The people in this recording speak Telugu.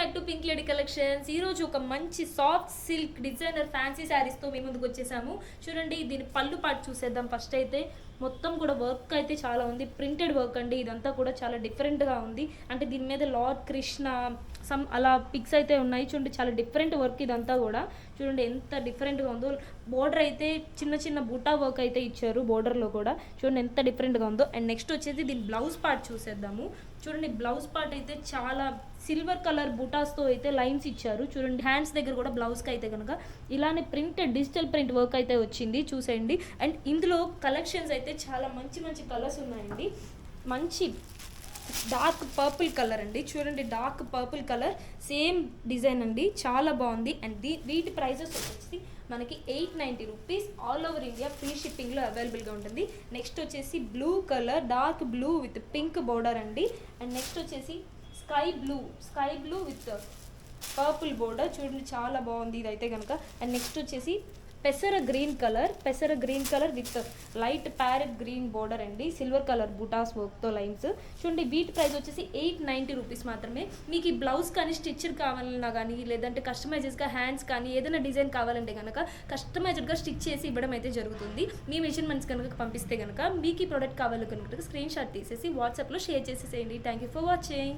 Back to pink lady collections. ఈరోజు ఒక మంచి సాఫ్ట్ సిల్క్ డిజైనర్ ఫ్యాన్సీ శారీస్తో మీ ముందుకు వచ్చేసాము. చూడండి, దీని పళ్ళు పాటు చూసేద్దాం. ఫస్ట్ అయితే మొత్తం కూడా వర్క్ అయితే చాలా ఉంది, ప్రింటెడ్ వర్క్ అండి. ఇదంతా కూడా చాలా డిఫరెంట్గా ఉంది. అంటే దీని మీద లార్డ్ కృష్ణ అలా పిక్స్ అయితే ఉన్నాయి. చూడండి, చాలా డిఫరెంట్ వర్క్ ఇదంతా కూడా. చూడండి ఎంత డిఫరెంట్గా ఉందో. బోర్డర్ అయితే చిన్న చిన్న బూటా వర్క్ అయితే ఇచ్చారు బోర్డర్లో కూడా. చూడండి ఎంత డిఫరెంట్గా ఉందో. అండ్ నెక్స్ట్ వచ్చేసి దీని బ్లౌజ్ పార్ట్ చూసేద్దాము. చూడండి, బ్లౌజ్ పార్ట్ అయితే చాలా సిల్వర్ కలర్ బూటాస్తో అయితే లైన్స్ ఇచ్చారు. చూడండి, హ్యాండ్స్ దగ్గర కూడా బ్లౌజ్కి అయితే కనుక ఇలానే ప్రింటెడ్ డిజిటల్ ప్రింట్ వర్క్ అయితే వచ్చింది, చూసేయండి. అండ్ ఇందులో కలెక్షన్స్ అయితే చాలా మంచి మంచి కలర్స్ ఉన్నాయండి. మంచి డార్క్ పర్పుల్ కలర్ అండి. చూడండి, dark purple colour same design అండి, చాలా బాగుంది. అండ్ వీటి ప్రైజెస్ వచ్చేసి మనకి 890 rupees. All over India free షిప్పింగ్లో అవైలబుల్గా ఉంటుంది. నెక్స్ట్ వచ్చేసి blue colour, dark blue with pink border అండి. అండ్ నెక్స్ట్ వచ్చేసి sky blue with purple border. చూడండి చాలా బాగుంది ఇదైతే కనుక. అండ్ నెక్స్ట్ వచ్చేసి పెసర green colour with light parrot green border అండి. సిల్వర్ కలర్ బుటాస్ వర్క్తో లైన్స్. చూడండి, వీటి ప్రైస్ వచ్చేసి 890 రూపీస్ మాత్రమే. మీకు ఈ బ్లౌజ్ కానీ స్టిచ్డ్ కావాలన్నా కానీ, లేదంటే కస్టమైజెస్గా హ్యాండ్స్ కానీ ఏదైనా డిజైన్ కావాలంటే కనుక కస్టమైజ్డ్గా స్టిచ్ చేసి ఇవ్వడం అయితే జరుగుతుంది. మీ మెజర్మెంట్స్ కనుక పంపిస్తే కనుక మీకు ఈ ప్రోడక్ట్ కావాలి కనుక స్క్రీన్ షాట్ తీసేసి వాట్సాప్లో షేర్ చేసేసేయండి. Thank you for watching.